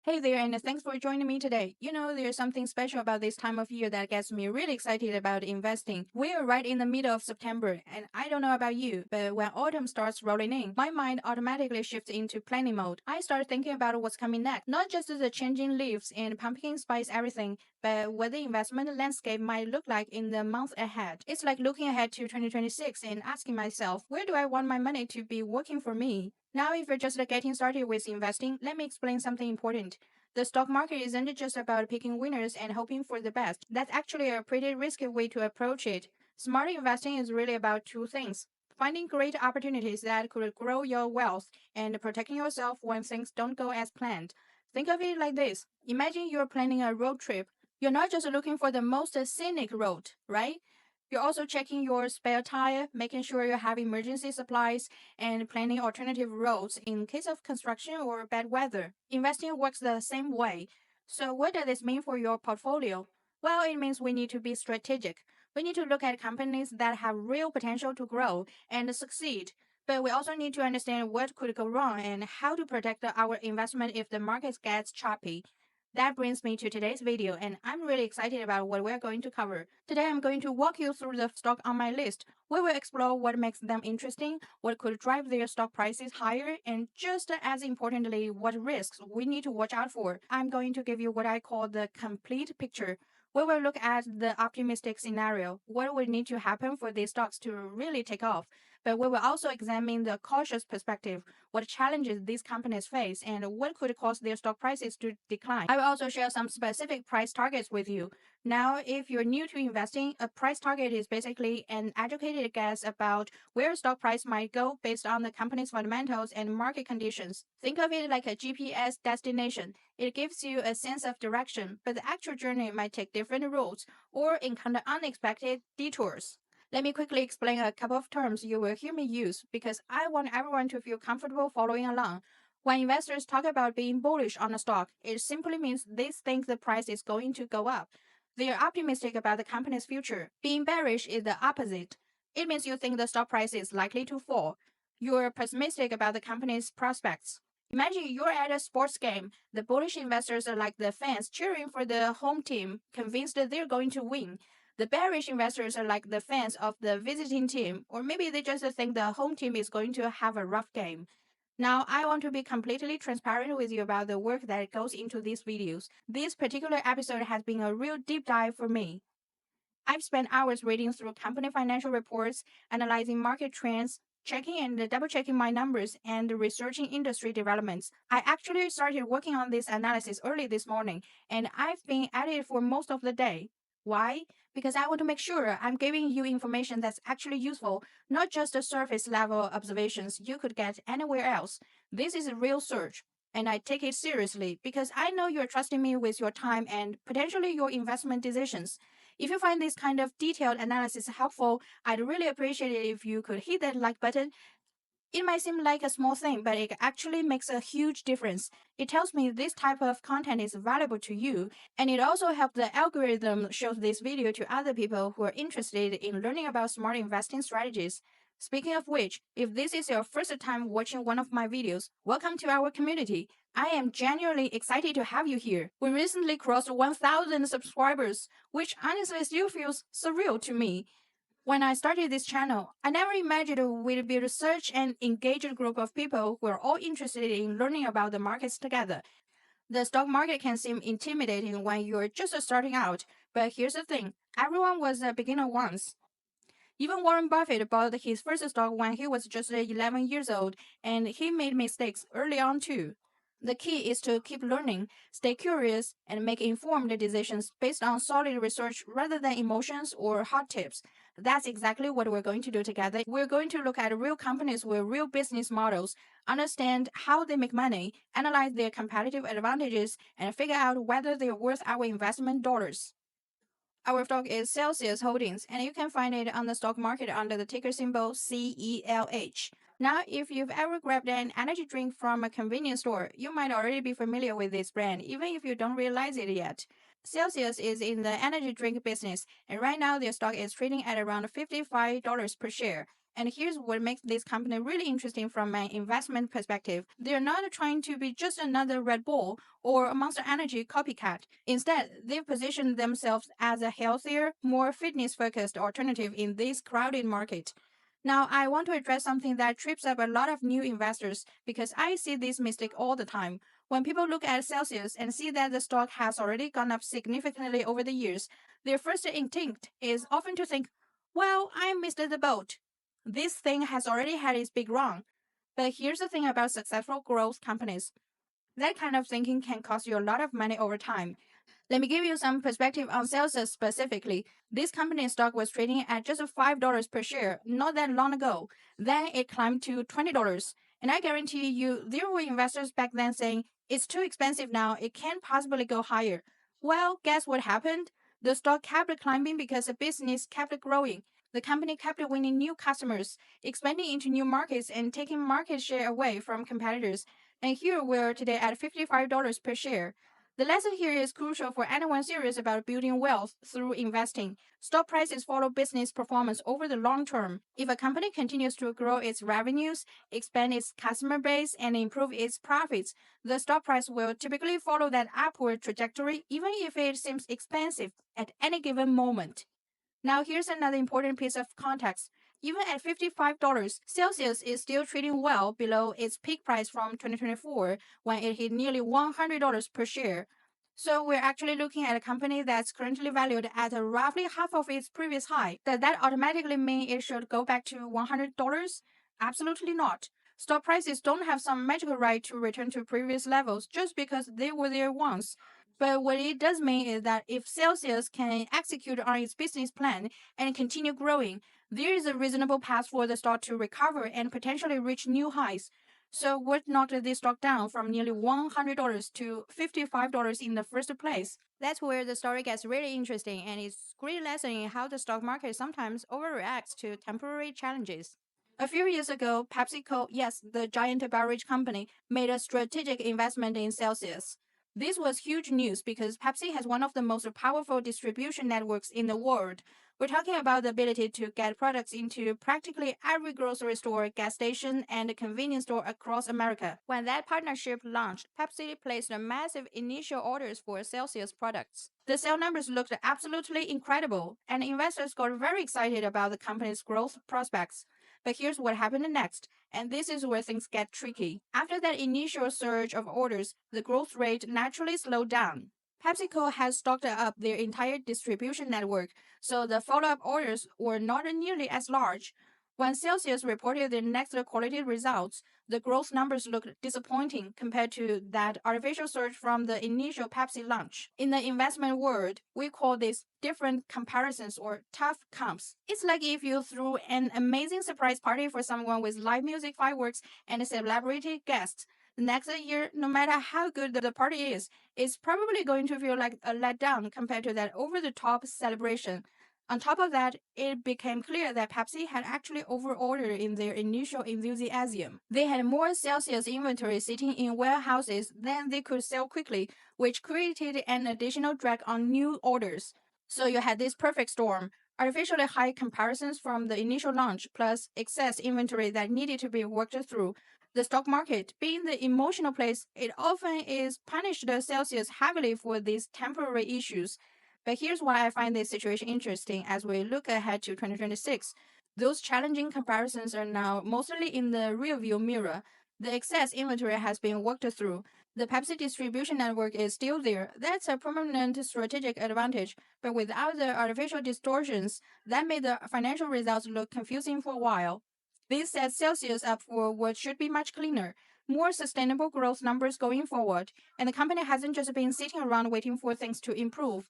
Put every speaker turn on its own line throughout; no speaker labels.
Hey there, and thanks for joining me today. There's something special about this time of year that gets me really excited about investing. We are right in the middle of September, and I don't know about you, but when autumn starts rolling in, my mind automatically shifts into planning mode. I start thinking about what's coming next, not just the changing leaves and pumpkin spice everything, but what the investment landscape might look like in the months ahead. It's like looking ahead to 2026 and asking myself, where do I want my money to be working for me? Now, if you're just getting started with investing, let me explain something important. The stock market isn't just about picking winners and hoping for the best. That's actually a pretty risky way to approach it. Smart investing is really about two things: finding great opportunities that could grow your wealth and protecting yourself when things don't go as planned. Think of it like this: imagine you're planning a road trip. You're not just looking for the most scenic road, right? You're also checking your spare tire, making sure you have emergency supplies, and planning alternative routes in case of construction or bad weather. Investing works the same way. So, what does this mean for your portfolio? Well, it means we need to be strategic. We need to look at companies that have real potential to grow and succeed. But we also need to understand what could go wrong and how to protect our investment if the market gets choppy. That brings me to today's video, and I'm really excited about what we're going to cover. Today, I'm going to walk you through the stock on my list. We will explore what makes them interesting, what could drive their stock prices higher, and just as importantly, what risks we need to watch out for. I'm going to give you what I call the complete picture. We will look at the optimistic scenario, what would need to happen for these stocks to really take off. But we will also examine the cautious perspective, what challenges these companies face, and what could cause their stock prices to decline. I will also share some specific price targets with you. Now, if you're new to investing, a price target is basically an educated guess about where stock price might go based on the company's fundamentals and market conditions. Think of it like a GPS destination. It gives you a sense of direction, but the actual journey might take different routes or encounter unexpected detours. Let me quickly explain a couple of terms you will hear me use because I want everyone to feel comfortable following along. When investors talk about being bullish on a stock, it simply means they think the price is going to go up. They are optimistic about the company's future. Being bearish is the opposite. It means you think the stock price is likely to fall. You're pessimistic about the company's prospects. Imagine you're at a sports game. The bullish investors are like the fans cheering for the home team, convinced that they're going to win. The bearish investors are like the fans of the visiting team, or maybe they just think the home team is going to have a rough game. Now, I want to be completely transparent with you about the work that goes into these videos. This particular episode has been a real deep dive for me. I've spent hours reading through company financial reports, analyzing market trends, checking and double checking my numbers, and researching industry developments. I actually started working on this analysis early this morning, and I've been at it for most of the day. Why? Because I want to make sure I'm giving you information that's actually useful, not just the surface level observations you could get anywhere else. This is a real search, and I take it seriously because I know you're trusting me with your time and potentially your investment decisions. If you find this kind of detailed analysis helpful, I'd really appreciate it if you could hit that like button. It might seem like a small thing, but it actually makes a huge difference. It tells me this type of content is valuable to you, and it also helps the algorithm show this video to other people who are interested in learning about smart investing strategies. Speaking of which, if this is your first time watching one of my videos, welcome to our community. I am genuinely excited to have you here. We recently crossed 1,000 subscribers, which honestly still feels surreal to me. When I started this channel, I never imagined we'd build such an engaged group of people who are all interested in learning about the markets together. The stock market can seem intimidating when you're just starting out, but here's the thing: everyone was a beginner once. Even Warren Buffett bought his first stock when he was just 11 years old, and he made mistakes early on too. The key is to keep learning, stay curious, and make informed decisions based on solid research rather than emotions or hot tips. That's exactly what we're going to do together. We're going to look at real companies with real business models, understand how they make money, analyze their competitive advantages, and figure out whether they're worth our investment dollars. Our stock is Celsius Holdings, and you can find it on the stock market under the ticker symbol CELH. Now, if you've ever grabbed an energy drink from a convenience store, you might already be familiar with this brand, even if you don't realize it yet. Celsius is in the energy drink business, and right now their stock is trading at around $55 per share. And here's what makes this company really interesting from an investment perspective. They're not trying to be just another Red Bull or a Monster Energy copycat. Instead, they've positioned themselves as a healthier, more fitness-focused alternative in this crowded market. Now, I want to address something that trips up a lot of new investors because I see this mistake all the time. When people look at Celsius and see that the stock has already gone up significantly over the years, their first instinct is often to think, well, I missed the boat. This thing has already had its big run. But here's the thing about successful growth companies. That kind of thinking can cost you a lot of money over time. Let me give you some perspective on Celsius specifically. This company stock was trading at just $5 per share not that long ago. Then it climbed to $20. And I guarantee you, there were investors back then saying, it's too expensive now, it can't possibly go higher. Well, guess what happened? The stock kept climbing because the business kept growing. The company kept winning new customers, expanding into new markets, and taking market share away from competitors. And here we're today at $55 per share. The lesson here is crucial for anyone serious about building wealth through investing. Stock prices follow business performance over the long term. If a company continues to grow its revenues, expand its customer base, and improve its profits, the stock price will typically follow that upward trajectory, even if it seems expensive at any given moment. Now, here's another important piece of context. Even at $55, Celsius is still trading well below its peak price from 2024 when it hit nearly $100 per share. So we're actually looking at a company that's currently valued at roughly half of its previous high. Does that automatically mean it should go back to $100? Absolutely not. Stock prices don't have some magical right to return to previous levels just because they were there once. But what it does mean is that if Celsius can execute on its business plan and continue growing, there is a reasonable path for the stock to recover and potentially reach new highs. So what knocked this stock down from nearly $100 to $55 in the first place? That's where the story gets really interesting, and it's a great lesson in how the stock market sometimes overreacts to temporary challenges. A few years ago, PepsiCo, yes, the giant beverage company, made a strategic investment in Celsius. This was huge news because Pepsi has one of the most powerful distribution networks in the world. We're talking about the ability to get products into practically every grocery store, gas station, and convenience store across America. When that partnership launched, Pepsi placed massive initial orders for Celsius products. The sale numbers looked absolutely incredible, and investors got very excited about the company's growth prospects. But here's what happened next, and this is where things get tricky. After that initial surge of orders, the growth rate naturally slowed down. PepsiCo has stocked up their entire distribution network, so the follow-up orders were not nearly as large. When Celsius reported their next quality results, the growth numbers looked disappointing compared to that artificial surge from the initial Pepsi launch. In the investment world, we call this different comparisons or tough comps. It's like if you threw an amazing surprise party for someone with live music, fireworks, and celebrity guests. The next year, no matter how good the party is, it's probably going to feel like a letdown compared to that over-the-top celebration. On top of that, it became clear that Pepsi had actually overordered in their initial enthusiasm. They had more Celsius inventory sitting in warehouses than they could sell quickly, which created an additional drag on new orders. So you had this perfect storm. Artificially high comparisons from the initial launch, plus excess inventory that needed to be worked through. The stock market, being the emotional place, it often is punished Celsius heavily for these temporary issues. But here's why I find this situation interesting as we look ahead to 2026. Those challenging comparisons are now mostly in the rearview mirror. The excess inventory has been worked through. The Pepsi distribution network is still there. That's a permanent strategic advantage. But without the artificial distortions, that made the financial results look confusing for a while. This sets Celsius up for what should be much cleaner, more sustainable growth numbers going forward. And the company hasn't just been sitting around waiting for things to improve.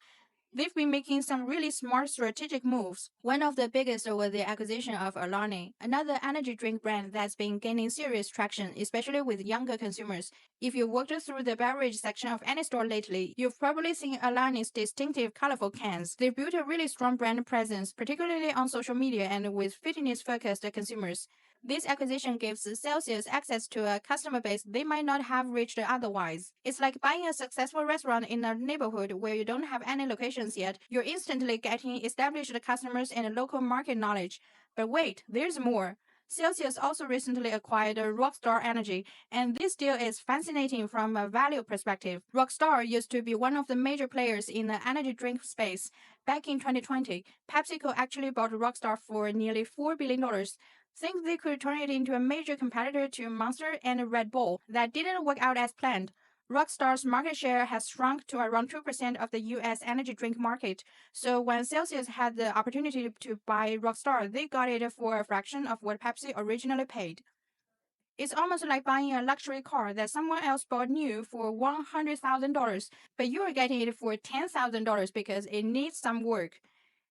They've been making some really smart strategic moves. One of the biggest was the acquisition of Alani, another energy drink brand that's been gaining serious traction, especially with younger consumers. If you walked through the beverage section of any store lately, you've probably seen Alani's distinctive colorful cans. They've built a really strong brand presence, particularly on social media and with fitness-focused consumers. This acquisition gives Celsius access to a customer base they might not have reached otherwise. It's like buying a successful restaurant in a neighborhood where you don't have any locations yet. You're instantly getting established customers and local market knowledge. But wait, there's more. Celsius also recently acquired Rockstar Energy, and this deal is fascinating from a value perspective. Rockstar used to be one of the major players in the energy drink space. Back in 2020, PepsiCo actually bought Rockstar for nearly $4 billion. Think they could turn it into a major competitor to Monster and Red Bull. That didn't work out as planned. Rockstar's market share has shrunk to around 2% of the US energy drink market. So when Celsius had the opportunity to buy Rockstar, they got it for a fraction of what Pepsi originally paid. It's almost like buying a luxury car that someone else bought new for $100,000, but you are getting it for $10,000 because it needs some work.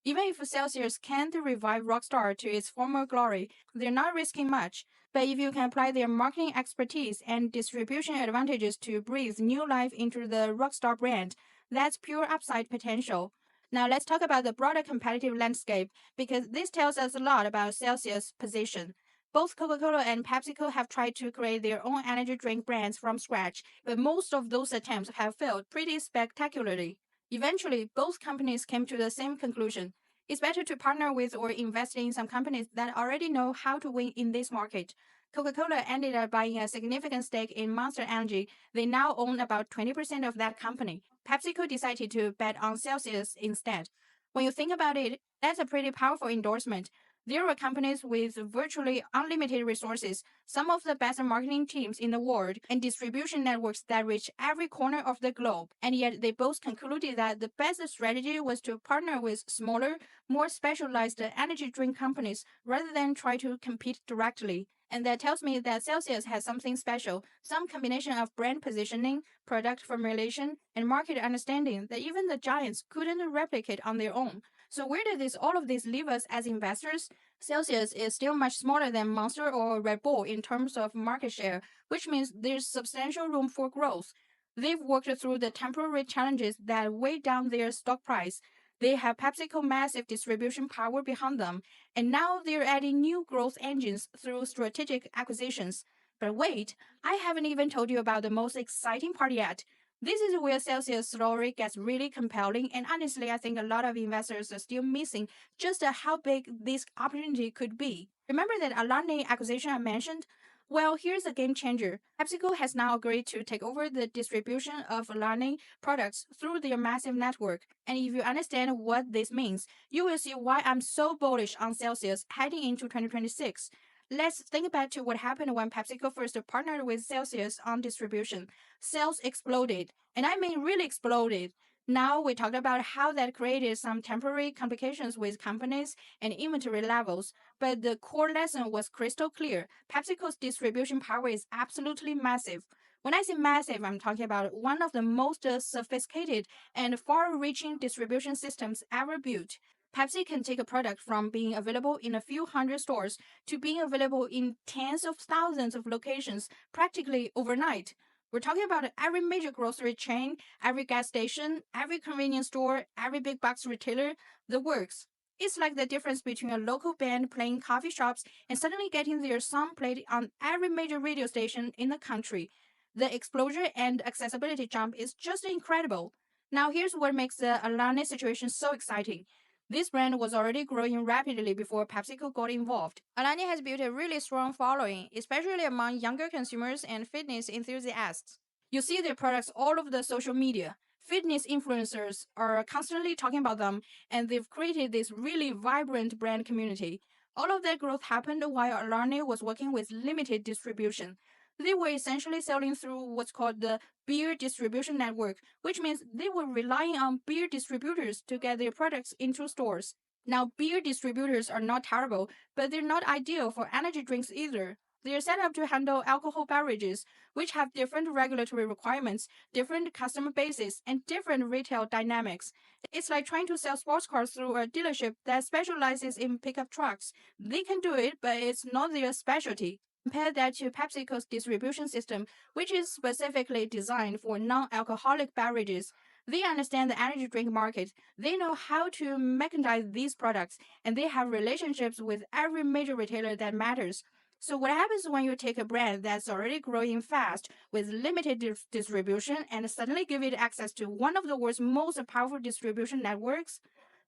Even if Celsius can't revive Rockstar to its former glory, they're not risking much. But if you can apply their marketing expertise and distribution advantages to breathe new life into the Rockstar brand, that's pure upside potential. Now let's talk about the broader competitive landscape because this tells us a lot about Celsius' position. Both Coca-Cola and PepsiCo have tried to create their own energy drink brands from scratch, but most of those attempts have failed pretty spectacularly. Eventually, both companies came to the same conclusion. It's better to partner with or invest in some companies that already know how to win in this market. Coca-Cola ended up buying a significant stake in Monster Energy. They now own about 20% of that company. PepsiCo decided to bet on Celsius instead. When you think about it, that's a pretty powerful endorsement. There are companies with virtually unlimited resources, some of the best marketing teams in the world, and distribution networks that reach every corner of the globe. And yet, they both concluded that the best strategy was to partner with smaller, more specialized energy drink companies rather than try to compete directly. And that tells me that Celsius has something special, some combination of brand positioning, product formulation, and market understanding that even the giants couldn't replicate on their own. So where did all of this leave us as investors? Celsius is still much smaller than Monster or Red Bull in terms of market share, which means there's substantial room for growth. They've worked through the temporary challenges that weigh down their stock price. They have PepsiCo massive distribution power behind them, and now they're adding new growth engines through strategic acquisitions. But wait, I haven't even told you about the most exciting part yet. This is where Celsius' story gets really compelling, and honestly, I think a lot of investors are still missing just how big this opportunity could be. Remember that Alani acquisition I mentioned? Well, here's a game changer. PepsiCo has now agreed to take over the distribution of Alani products through their massive network. And if you understand what this means, you will see why I'm so bullish on Celsius heading into 2026. Let's think back to what happened when PepsiCo first partnered with Celsius on distribution. Sales exploded, and I mean really exploded. Now we talked about how that created some temporary complications with companies and inventory levels, but the core lesson was crystal clear. PepsiCo's distribution power is absolutely massive. When I say massive, I'm talking about one of the most sophisticated and far-reaching distribution systems ever built. Pepsi can take a product from being available in a few hundred stores to being available in tens of thousands of locations practically overnight. We're talking about every major grocery chain, every gas station, every convenience store, every big box retailer, the works. It's like the difference between a local band playing coffee shops and suddenly getting their song played on every major radio station in the country. The exposure and accessibility jump is just incredible. Now, here's what makes the Alani situation so exciting. This brand was already growing rapidly before PepsiCo got involved. Alani has built a really strong following, especially among younger consumers and fitness enthusiasts. You see their products all over the social media. Fitness influencers are constantly talking about them, and they've created this really vibrant brand community. All of that growth happened while Alani was working with limited distribution. They were essentially selling through what's called the beer distribution network, which means they were relying on beer distributors to get their products into stores. Now, beer distributors are not terrible, but they're not ideal for energy drinks either. They are set up to handle alcohol beverages, which have different regulatory requirements, different customer bases, and different retail dynamics. It's like trying to sell sports cars through a dealership that specializes in pickup trucks. They can do it, but it's not their specialty. Compare that to PepsiCo's distribution system, which is specifically designed for non-alcoholic beverages. They understand the energy drink market. They know how to mechanize these products, and they have relationships with every major retailer that matters. So what happens when you take a brand that's already growing fast with limited distribution and suddenly give it access to one of the world's most powerful distribution networks?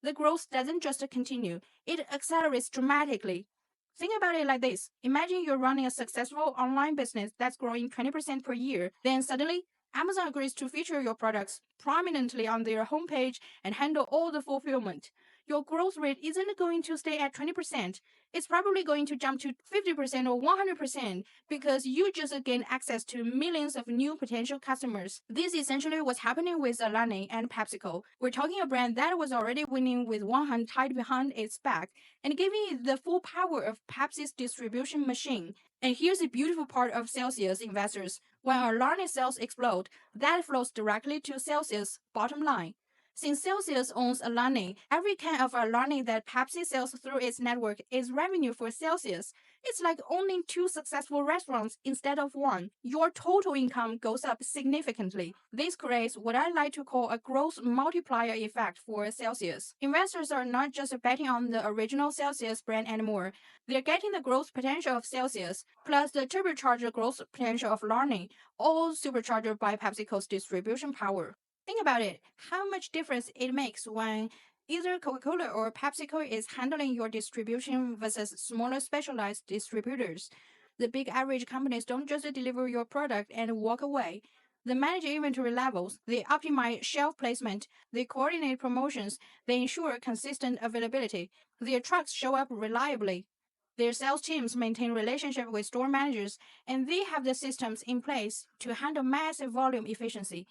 The growth doesn't just continue, it accelerates dramatically. Think about it like this. Imagine you're running a successful online business that's growing 20% per year. Then suddenly, Amazon agrees to feature your products prominently on their homepage and handle all the fulfillment. Your growth rate isn't going to stay at 20%. It's probably going to jump to 50% or 100% because you just gain access to millions of new potential customers. This is essentially what's happening with Alani and PepsiCo. We're talking a brand that was already winning with one hand tied behind its back and giving it the full power of Pepsi's distribution machine. And here's the beautiful part of Celsius investors. When Alani sales explode, that flows directly to Celsius' bottom line. Since Celsius owns Alani, every can of Alani that Pepsi sells through its network is revenue for Celsius. It's like owning two successful restaurants instead of one. Your total income goes up significantly. This creates what I like to call a growth multiplier effect for Celsius. Investors are not just betting on the original Celsius brand anymore. They're getting the growth potential of Celsius, plus the turbocharged growth potential of Alani, all supercharged by PepsiCo's distribution power. Think about it, how much difference it makes when either Coca-Cola or PepsiCo is handling your distribution versus smaller specialized distributors. The big average companies don't just deliver your product and walk away. They manage inventory levels, they optimize shelf placement, they coordinate promotions, they ensure consistent availability. Their trucks show up reliably. Their sales teams maintain relationship with store managers, and they have the systems in place to handle massive volume efficiency.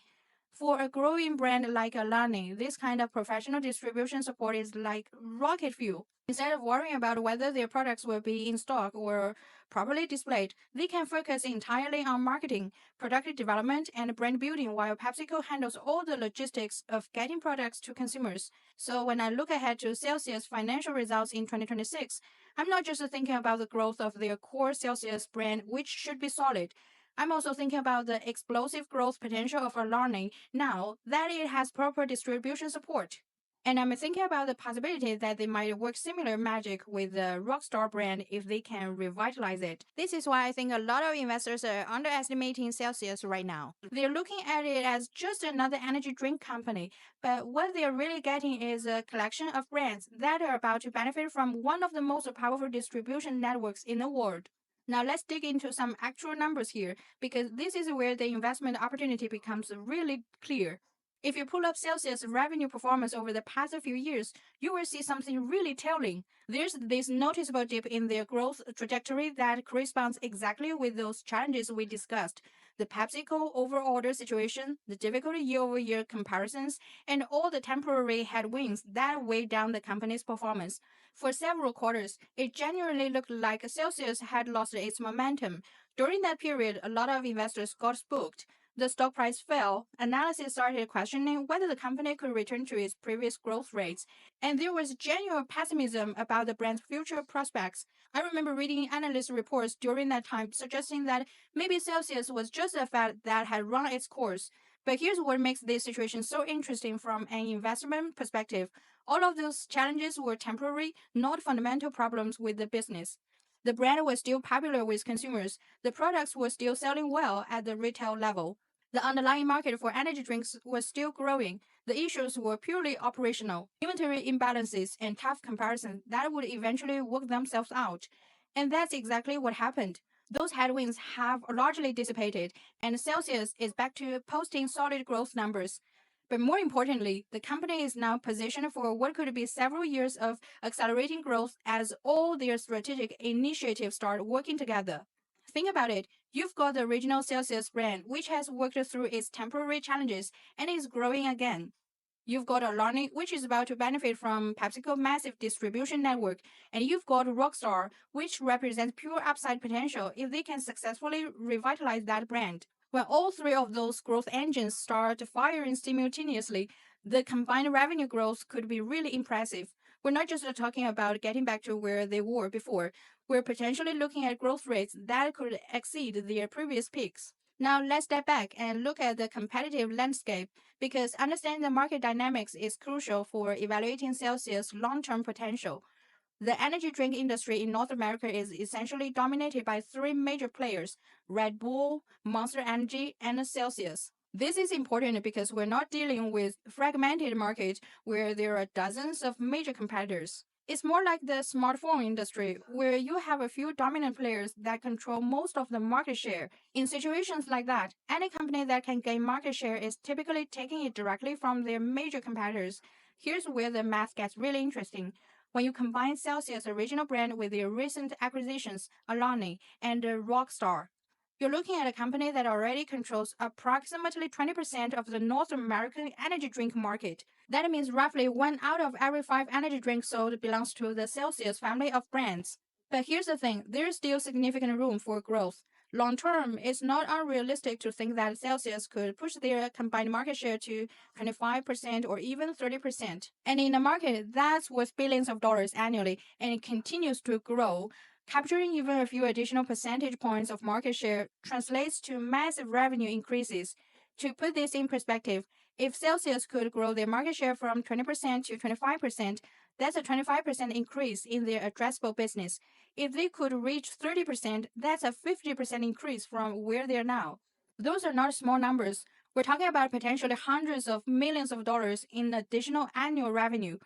For a growing brand like Alani, this kind of professional distribution support is like rocket fuel. Instead of worrying about whether their products will be in stock or properly displayed, they can focus entirely on marketing, product development, and brand building while PepsiCo handles all the logistics of getting products to consumers. So when I look ahead to Celsius financial results in 2026, I'm not just thinking about the growth of their core Celsius brand, which should be solid. I'm also thinking about the explosive growth potential of Alani now that it has proper distribution support. And I'm thinking about the possibility that they might work similar magic with the Rockstar brand if they can revitalize it. This is why I think a lot of investors are underestimating Celsius right now. They're looking at it as just another energy drink company, but what they're really getting is a collection of brands that are about to benefit from one of the most powerful distribution networks in the world. Now let's dig into some actual numbers here because this is where the investment opportunity becomes really clear. If you pull up Celsius revenue performance over the past few years, you will see something really telling. There's this noticeable dip in their growth trajectory that corresponds exactly with those challenges we discussed. The PepsiCo overorder situation, the difficult year-over-year comparisons, and all the temporary headwinds that weigh down the company's performance. For several quarters, it genuinely looked like Celsius had lost its momentum. During that period, a lot of investors got spooked. The stock price fell, analysts started questioning whether the company could return to its previous growth rates, and there was genuine pessimism about the brand's future prospects. I remember reading analyst reports during that time suggesting that maybe Celsius was just a fad that had run its course. But here's what makes this situation so interesting from an investment perspective. All of those challenges were temporary, not fundamental problems with the business. The brand was still popular with consumers. The products were still selling well at the retail level. The underlying market for energy drinks was still growing. The issues were purely operational, inventory imbalances, and tough comparisons that would eventually work themselves out. And that's exactly what happened. Those headwinds have largely dissipated, and Celsius is back to posting solid growth numbers. But more importantly, the company is now positioned for what could be several years of accelerating growth as all their strategic initiatives start working together. Think about it. You've got the original Celsius brand, which has worked through its temporary challenges and is growing again. You've got Alani, which is about to benefit from PepsiCo's massive distribution network, and you've got Rockstar, which represents pure upside potential if they can successfully revitalize that brand. When all three of those growth engines start firing simultaneously, the combined revenue growth could be really impressive. We're not just talking about getting back to where they were before, we're potentially looking at growth rates that could exceed their previous peaks. Now let's step back and look at the competitive landscape because understanding the market dynamics is crucial for evaluating Celsius' long-term potential. The energy drink industry in North America is essentially dominated by three major players: Red Bull, Monster Energy, and Celsius. This is important because we're not dealing with fragmented market where there are dozens of major competitors. It's more like the smartphone industry, where you have a few dominant players that control most of the market share. In situations like that, any company that can gain market share is typically taking it directly from their major competitors. Here's where the math gets really interesting. When you combine Celsius' original brand with their recent acquisitions, Alani and Rockstar, you're looking at a company that already controls approximately 20% of the North American energy drink market. That means roughly 1 out of every 5 energy drinks sold belongs to the Celsius family of brands. But here's the thing, there's still significant room for growth. Long term, it's not unrealistic to think that Celsius could push their combined market share to 25% or even 30%. And in a market that's worth billions of dollars annually and it continues to grow, capturing even a few additional percentage points of market share translates to massive revenue increases. To put this in perspective, if Celsius could grow their market share from 20% to 25%, that's a 25% increase in their addressable business. If they could reach 30%, that's a 50% increase from where they are now. Those are not small numbers. We're talking about potentially hundreds of millions of dollars in additional annual revenue.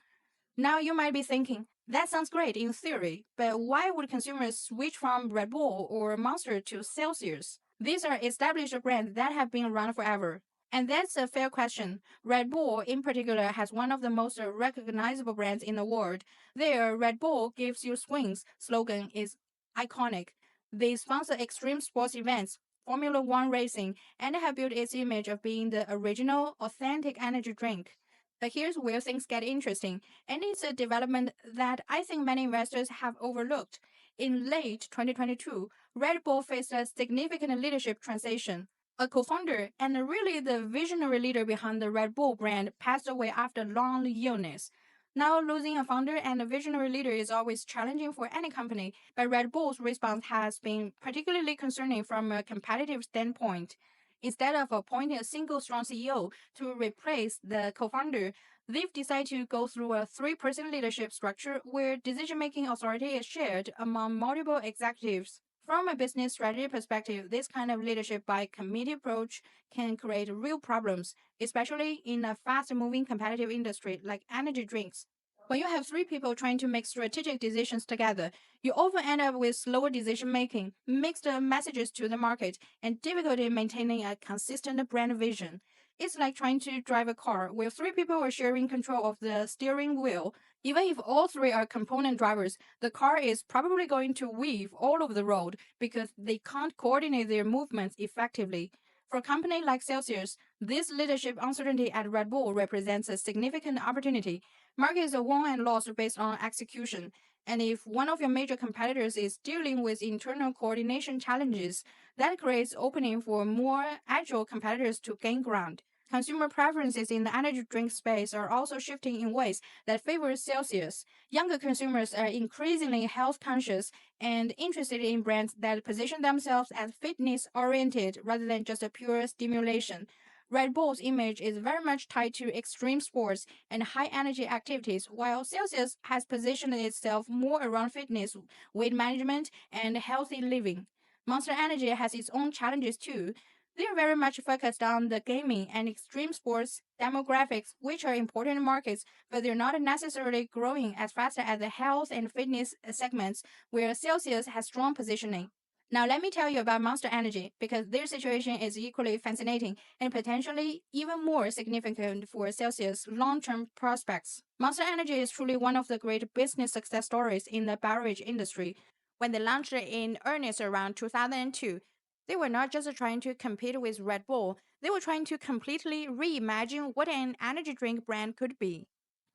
Now you might be thinking, that sounds great in theory, but why would consumers switch from Red Bull or Monster to Celsius? These are established brands that have been around forever. And that's a fair question. Red Bull, in particular, has one of the most recognizable brands in the world. Their Red Bull gives you swings slogan is iconic. They sponsor extreme sports events, Formula One racing, and have built its image of being the original, authentic energy drink. But here's where things get interesting, and it's a development that I think many investors have overlooked. In late 2022, Red Bull faced a significant leadership transition. A co-founder and really the visionary leader behind the Red Bull brand passed away after long illness. Now, losing a founder and a visionary leader is always challenging for any company, but Red Bull's response has been particularly concerning from a competitive standpoint. Instead of appointing a single strong CEO to replace the co-founder, they've decided to go through a three-person leadership structure where decision-making authority is shared among multiple executives. From a business strategy perspective, this kind of leadership by committee approach can create real problems, especially in a fast-moving competitive industry like energy drinks. When you have three people trying to make strategic decisions together, you often end up with slower decision making, mixed messages to the market, and difficulty maintaining a consistent brand vision. It's like trying to drive a car where three people are sharing control of the steering wheel. Even if all three are component drivers, the car is probably going to weave all over the road because they can't coordinate their movements effectively. For a company like Celsius, this leadership uncertainty at Red Bull represents a significant opportunity. Markets are won and lost based on execution. And if one of your major competitors is dealing with internal coordination challenges, that creates opening for more agile competitors to gain ground. Consumer preferences in the energy drink space are also shifting in ways that favor Celsius. Younger consumers are increasingly health conscious and interested in brands that position themselves as fitness oriented rather than just a pure stimulation. Red Bull's image is very much tied to extreme sports and high energy activities, while Celsius has positioned itself more around fitness, weight management, and healthy living. Monster Energy has its own challenges too. They are very much focused on the gaming and extreme sports demographics, which are important markets, but they're not necessarily growing as fast as the health and fitness segments where Celsius has strong positioning. Now, let me tell you about Monster Energy because their situation is equally fascinating and potentially even more significant for Celsius' long term prospects. Monster Energy is truly one of the great business success stories in the beverage industry. When they launched in earnest around 2002, they were not just trying to compete with Red Bull, they were trying to completely reimagine what an energy drink brand could be.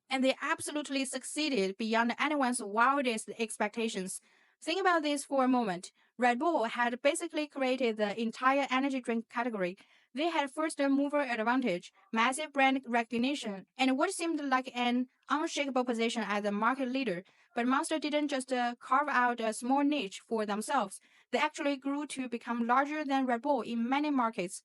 And they absolutely succeeded beyond anyone's wildest expectations. Think about this for a moment. Red Bull had basically created the entire energy drink category. They had first mover advantage, massive brand recognition, and what seemed like an unshakable position as a market leader. But Monster didn't just carve out a small niche for themselves. They actually grew to become larger than Red Bull in many markets.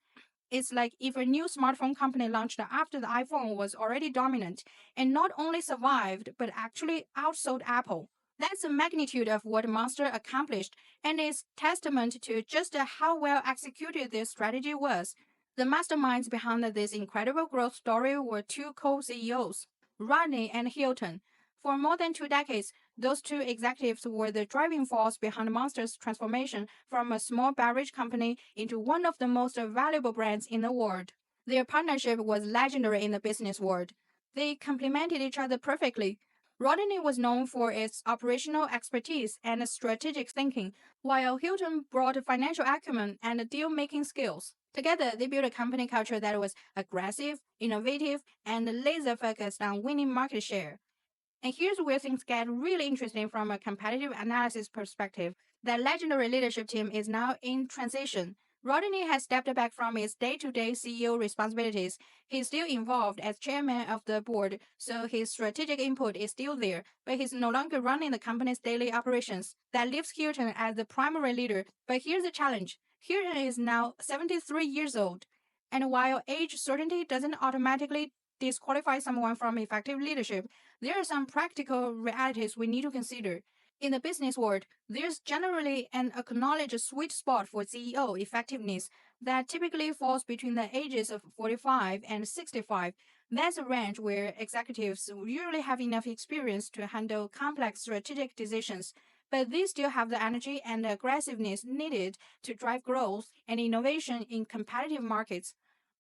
It's like if a new smartphone company launched after the iPhone was already dominant and not only survived but actually outsold Apple. That's the magnitude of what Monster accomplished, and is testament to just how well executed their strategy was. The masterminds behind this incredible growth story were two co-CEOs, Rodney and Hilton. For more than 2 decades, those two executives were the driving force behind Monster's transformation from a small beverage company into one of the most valuable brands in the world. Their partnership was legendary in the business world. They complemented each other perfectly. Rodney was known for its operational expertise and strategic thinking, while Hilton brought financial acumen and deal-making skills. Together, they built a company culture that was aggressive, innovative, and laser-focused on winning market share. And here's where things get really interesting from a competitive analysis perspective. That legendary leadership team is now in transition. Rodney has stepped back from his day-to-day CEO responsibilities. He's still involved as chairman of the board, so his strategic input is still there, but he's no longer running the company's daily operations. That leaves Hilton as the primary leader. But here's the challenge. Hilton is now 73 years old. And while age certainty doesn't automatically disqualify someone from effective leadership, there are some practical realities we need to consider. In the business world, there's generally an acknowledged sweet spot for CEO effectiveness that typically falls between the ages of 45 and 65. That's a range where executives usually have enough experience to handle complex strategic decisions, but they still have the energy and aggressiveness needed to drive growth and innovation in competitive markets.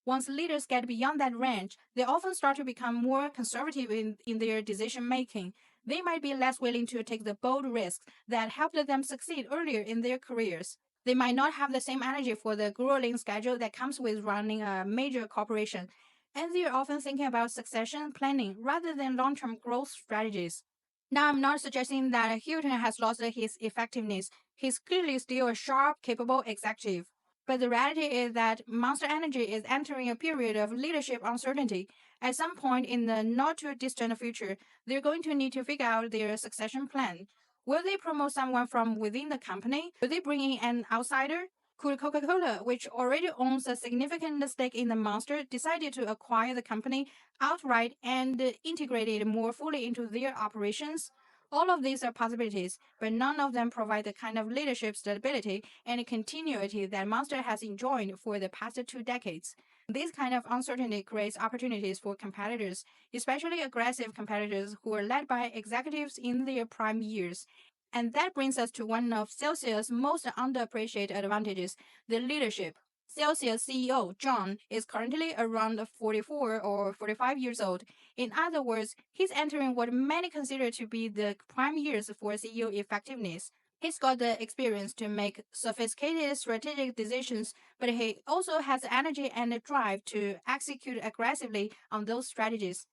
Once leaders get beyond that range, they often start to become more conservative in their decision making. They might be less willing to take the bold risks that helped them succeed earlier in their careers. They might not have the same energy for the grueling schedule that comes with running a major corporation, and they're often thinking about succession planning rather than long term growth strategies. Now, I'm not suggesting that Hilton has lost his effectiveness. He's clearly still a sharp, capable executive. But the reality is that Monster Energy is entering a period of leadership uncertainty. At some point in the not too distant future, they're going to need to figure out their succession plan. Will they promote someone from within the company? Will they bring in an outsider? Could Coca-Cola, which already owns a significant stake in the Monster, decided to acquire the company outright and integrate it more fully into their operations? All of these are possibilities, but none of them provide the kind of leadership stability and continuity that Monster has enjoyed for the past 2 decades. This kind of uncertainty creates opportunities for competitors, especially aggressive competitors who are led by executives in their prime years. And that brings us to one of Celsius' most underappreciated advantages, the leadership. Celsius CEO John is currently around 44 or 45 years old. In other words, he's entering what many consider to be the prime years for CEO effectiveness. He's got the experience to make sophisticated strategic decisions, but he also has the energy and the drive to execute aggressively on those strategies.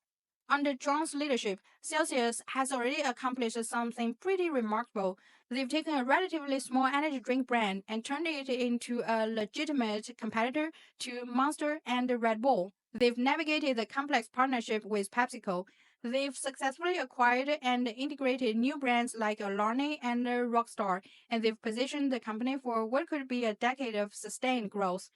Under John's leadership, Celsius has already accomplished something pretty remarkable. They've taken a relatively small energy drink brand and turned it into a legitimate competitor to Monster and Red Bull. They've navigated the complex partnership with PepsiCo. They've successfully acquired and integrated new brands like Alani and Rockstar, and they've positioned the company for what could be a decade of sustained growth.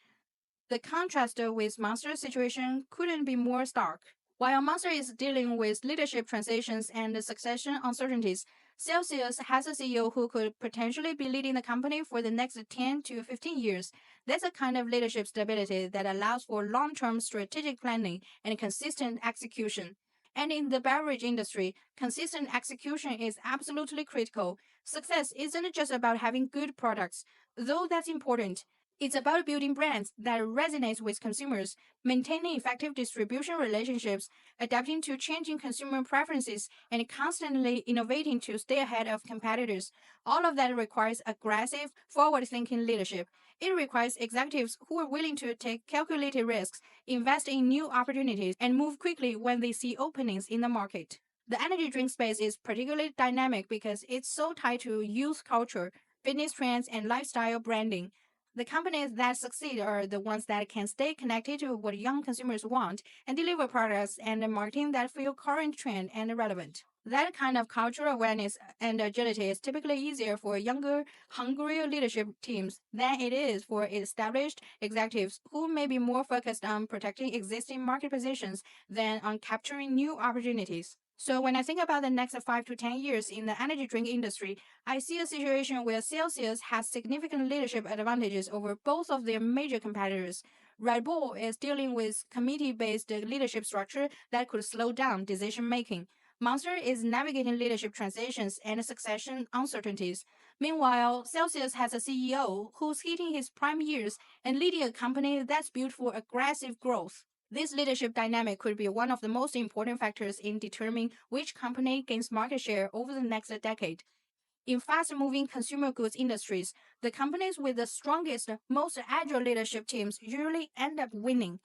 The contrast with Monster's situation couldn't be more stark. While Monster is dealing with leadership transitions and succession uncertainties, Celsius has a CEO who could potentially be leading the company for the next 10 to 15 years. That's a kind of leadership stability that allows for long term strategic planning and consistent execution. And in the beverage industry, consistent execution is absolutely critical. Success isn't just about having good products, though that's important. It's about building brands that resonate with consumers, maintaining effective distribution relationships, adapting to changing consumer preferences, and constantly innovating to stay ahead of competitors. All of that requires aggressive, forward-thinking leadership. It requires executives who are willing to take calculated risks, invest in new opportunities, and move quickly when they see openings in the market. The energy drink space is particularly dynamic because it's so tied to youth culture, fitness trends, and lifestyle branding. The companies that succeed are the ones that can stay connected to what young consumers want and deliver products and marketing that feel current trend and relevant. That kind of cultural awareness and agility is typically easier for younger, hungrier leadership teams than it is for established executives who may be more focused on protecting existing market positions than on capturing new opportunities. So when I think about the next 5 to 10 years in the energy drink industry, I see a situation where Celsius has significant leadership advantages over both of their major competitors. Red Bull is dealing with committee-based leadership structure that could slow down decision making. Monster is navigating leadership transitions and succession uncertainties. Meanwhile, Celsius has a CEO who's hitting his prime years and leading a company that's built for aggressive growth. This leadership dynamic could be one of the most important factors in determining which company gains market share over the next decade. In fast moving consumer goods industries, the companies with the strongest, most agile leadership teams usually end up winning.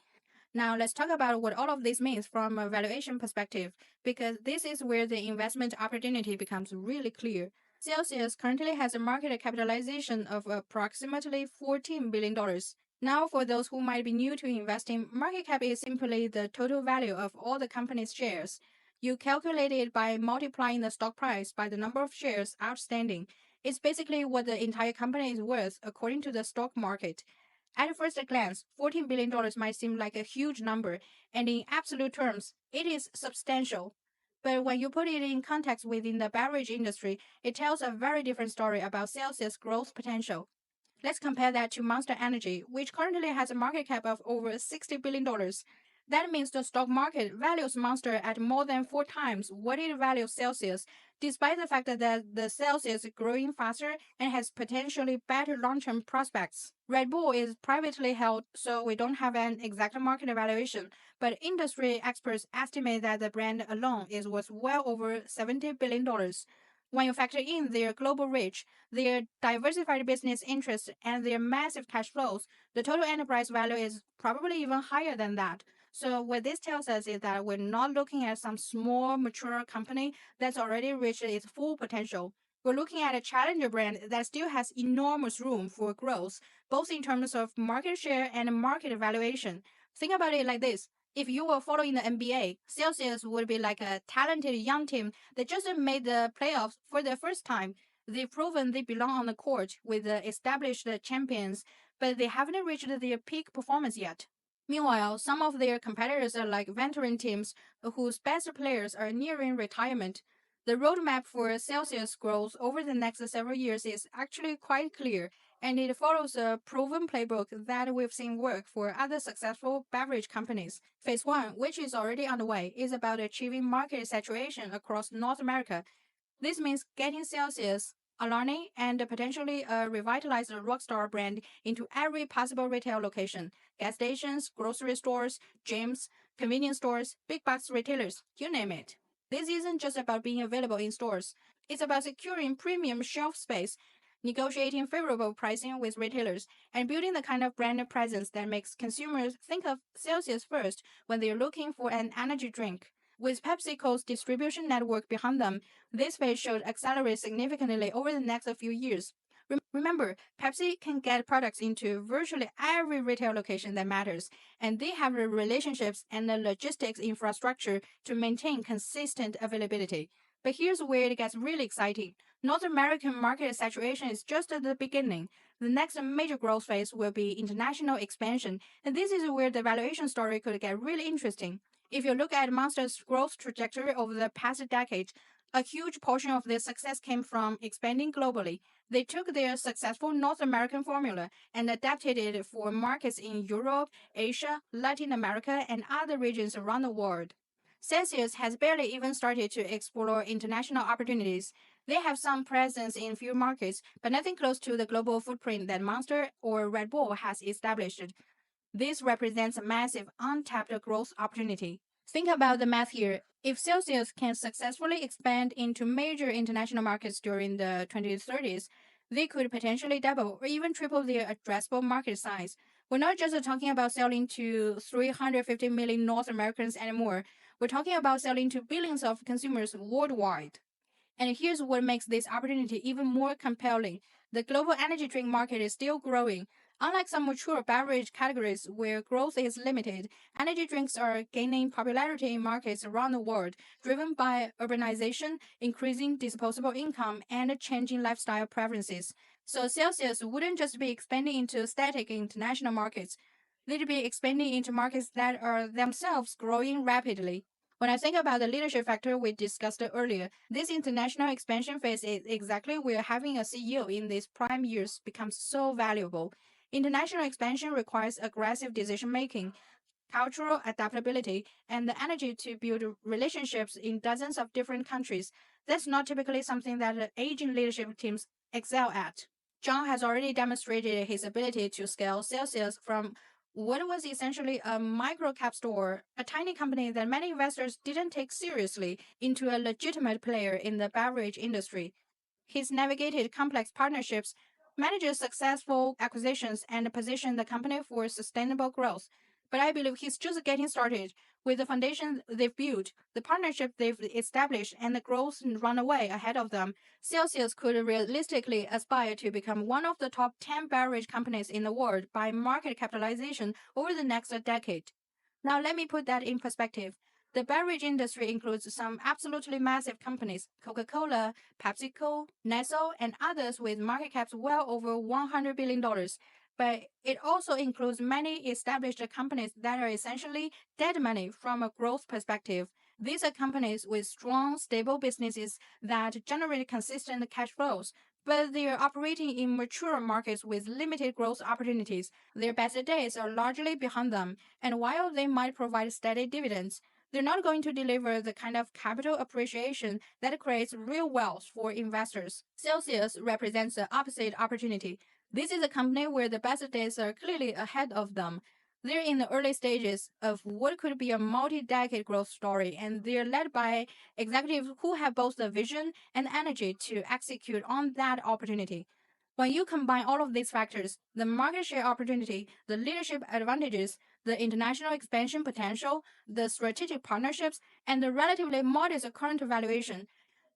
Now, let's talk about what all of this means from a valuation perspective, because this is where the investment opportunity becomes really clear. Celsius currently has a market capitalization of approximately $14 billion. Now, for those who might be new to investing, market cap is simply the total value of all the company's shares. You calculate it by multiplying the stock price by the number of shares outstanding. It's basically what the entire company is worth according to the stock market. At first glance, $14 billion might seem like a huge number, and in absolute terms, it is substantial. But when you put it in context within the beverage industry, it tells a very different story about Celsius' growth potential. Let's compare that to Monster Energy, which currently has a market cap of over $60 billion. That means the stock market values Monster at more than 4 times what it values Celsius, despite the fact that the Celsius is growing faster and has potentially better long-term prospects. Red Bull is privately held, so we don't have an exact market evaluation, but industry experts estimate that the brand alone is worth well over $70 billion. When you factor in their global reach, their diversified business interests, and their massive cash flows, the total enterprise value is probably even higher than that. So, what this tells us is that we're not looking at some small, mature company that's already reached its full potential. We're looking at a challenger brand that still has enormous room for growth, both in terms of market share and market valuation. Think about it like this. If you were following the NBA, Celsius would be like a talented young team that just made the playoffs for the first time. They've proven they belong on the court with the established champions, but they haven't reached their peak performance yet. Meanwhile, some of their competitors are like veteran teams whose best players are nearing retirement. The roadmap for Celsius growth over the next several years is actually quite clear, and it follows a proven playbook that we've seen work for other successful beverage companies. Phase 1, which is already underway, is about achieving market saturation across North America. This means getting Celsius, Alani, and potentially a revitalized Rockstar brand into every possible retail location: gas stations, grocery stores, gyms, convenience stores, big box retailers, you name it. This isn't just about being available in stores, it's about securing premium shelf space, negotiating favorable pricing with retailers, and building the kind of brand presence that makes consumers think of Celsius first when they're looking for an energy drink. With PepsiCo's distribution network behind them, this phase should accelerate significantly over the next few years. Remember, Pepsi can get products into virtually every retail location that matters, and they have the relationships and the logistics infrastructure to maintain consistent availability. But here's where it gets really exciting. North American market saturation is just at the beginning. The next major growth phase will be international expansion, and this is where the valuation story could get really interesting. If you look at Monster's growth trajectory over the past decade, a huge portion of their success came from expanding globally. They took their successful North American formula and adapted it for markets in Europe, Asia, Latin America, and other regions around the world. Celsius has barely even started to explore international opportunities. They have some presence in few markets, but nothing close to the global footprint that Monster or Red Bull has established. This represents a massive untapped growth opportunity. Think about the math here. If Celsius can successfully expand into major international markets during the 2030s, they could potentially double or even triple their addressable market size. We're not just talking about selling to 350 million North Americans anymore. We're talking about selling to billions of consumers worldwide. And here's what makes this opportunity even more compelling. The global energy drink market is still growing. Unlike some mature beverage categories where growth is limited, energy drinks are gaining popularity in markets around the world, driven by urbanization, increasing disposable income, and changing lifestyle preferences. So Celsius wouldn't just be expanding into static international markets, they'd be expanding into markets that are themselves growing rapidly. When I think about the leadership factor we discussed earlier, this international expansion phase is exactly where having a CEO in these prime years becomes so valuable. International expansion requires aggressive decision making, cultural adaptability, and the energy to build relationships in dozens of different countries. That's not typically something that aging leadership teams excel at. John has already demonstrated his ability to scale Celsius from what was essentially a micro-cap store, a tiny company that many investors didn't take seriously, into a legitimate player in the beverage industry. He's navigated complex partnerships, managed successful acquisitions, and positioned the company for sustainable growth. But I believe he's just getting started. With the foundation they've built, the partnership they've established, and the growth runaway ahead of them, Celsius could realistically aspire to become one of the top 10 beverage companies in the world by market capitalization over the next decade. Now, let me put that in perspective. The beverage industry includes some absolutely massive companies Coca Cola, PepsiCo, Nestle, and others with market caps well over $100 billion. But it also includes many established companies that are essentially dead money from a growth perspective. These are companies with strong, stable businesses that generate consistent cash flows, but they are operating in mature markets with limited growth opportunities. Their best days are largely behind them, and while they might provide steady dividends, they're not going to deliver the kind of capital appreciation that creates real wealth for investors. Celsius represents the opposite opportunity. This is a company where the best days are clearly ahead of them. They're in the early stages of what could be a multi-decade growth story, and they're led by executives who have both the vision and energy to execute on that opportunity. When you combine all of these factors, the market share opportunity, the leadership advantages, the international expansion potential, the strategic partnerships, and the relatively modest current valuation,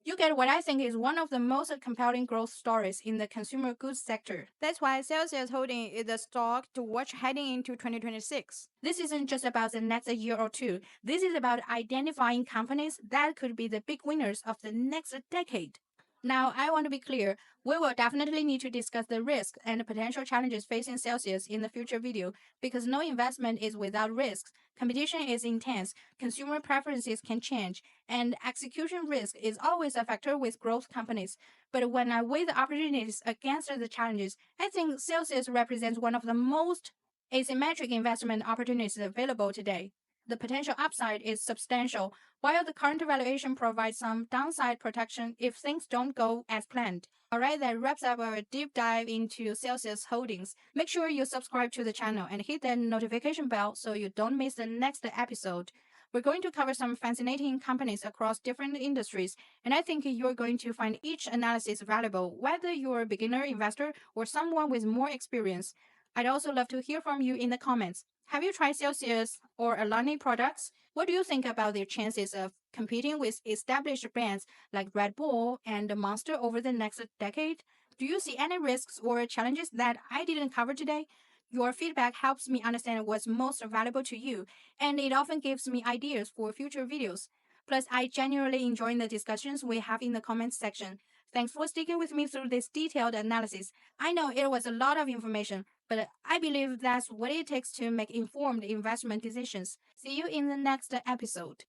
you get what I think is one of the most compelling growth stories in the consumer goods sector. That's why Celsius Holding is a stock to watch heading into 2026. This isn't just about the next year or two. This is about identifying companies that could be the big winners of the next decade. Now, I want to be clear. We will definitely need to discuss the risks and potential challenges facing Celsius in the future video because no investment is without risks. Competition is intense, consumer preferences can change, and execution risk is always a factor with growth companies. But when I weigh the opportunities against the challenges, I think Celsius represents one of the most asymmetric investment opportunities available today. The potential upside is substantial, while the current valuation provides some downside protection if things don't go as planned. Alright, that wraps up our deep dive into Celsius Holdings. Make sure you subscribe to the channel and hit that notification bell so you don't miss the next episode. We're going to cover some fascinating companies across different industries, and I think you're going to find each analysis valuable, whether you're a beginner investor or someone with more experience. I'd also love to hear from you in the comments. Have you tried Celsius or Alani products? What do you think about their chances of competing with established brands like Red Bull and Monster over the next decade? Do you see any risks or challenges that I didn't cover today? Your feedback helps me understand what's most valuable to you, and it often gives me ideas for future videos. Plus, I genuinely enjoy the discussions we have in the comments section. Thanks for sticking with me through this detailed analysis. I know it was a lot of information, but I believe that's what it takes to make informed investment decisions. See you in the next episode.